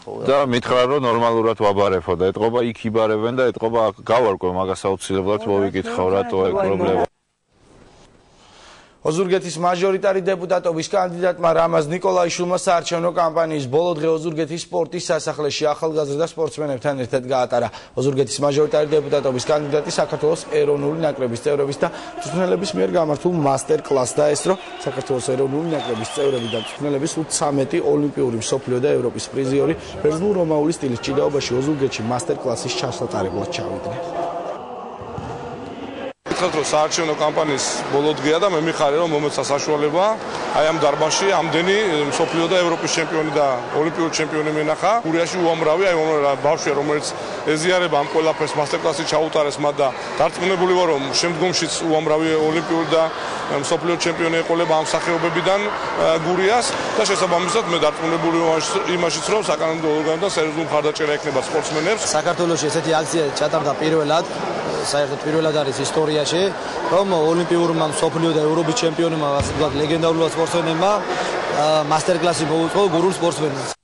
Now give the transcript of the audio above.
და მითხრა რომ ნორმალურად ვაბარებო და ეთყობა იქ იბარებენ და ეთყობა გავარკვე მაგას აუცილებლად მოვიკითხავ რატო ეგ პრობლემა ოზურგეთის მაჟორიტარი დეპუტატობის კანდიდატმა რამაზ ნიკოლაიშვილმა საარჩევნო კამპანიის ბოლო დღე ოზურგეთის სპორტის სასახლეში ახალგაზრდა სპორტსმენებთან ერთად გაატარა. ოზურგეთის მაჟორიტარი დეპუტატობის კანდიდატი საქართველოს ეროვნული ნაკრების წევრების და მწვრთნელების მიერ გამართულ მასტერ-კლასს დაესწრო. საქართველოს ეროვნული ნაკრების წევრები და მწვრთნელები სულ 13 ოლიმპიური, მსოფლიო და ევროპის პრიზიორი ბერძნულ-რომაული სტილის ჭიდაობაში ოზურგეთში მასტერ-კლასის ჩასატარებლად ჩავიდნენ. რომ საარჩევნო კამპანიის ბოლო დღეა და მე მიხარია რომ მომეცა საშუალება აი ამ დარბაზში ამდენი მსოფლიო და ევროპის ჩემპიონი და ოლიმპიური ჩემპიონი მენახა. გურიაში უამრავი აი ბავშვია რომელიც ეზიარება ამ ყველაფერს მასტერ-კლასი ჩაუტარეს მათ და დარწმუნებული ვარ რომ შემდგომშიც უამრავი ოლიმპიური და მსოფლიო ჩემპიონი ეყოლება ამ სახეობებიდან გურიას და შესაბამისად მე დარწმუნებული ვარ იმაშიც რომ საკანონმდებლო ორგანოდან სერიოზული მხარდაჭერა ექნება სპორტსმენებს. საქართველოში ესეთი აქცია ჩატარდა პირველად საერთოდ პირველად არის ისტორიაში რომ ოლიმპიურმა მსოფლიო და ევროპის ჩემპიონებმა ასეთ ლეგენდარულ სპორტსმენებმა მასტერ-კლასი მოუწყო გურულ სპორტსმენებს.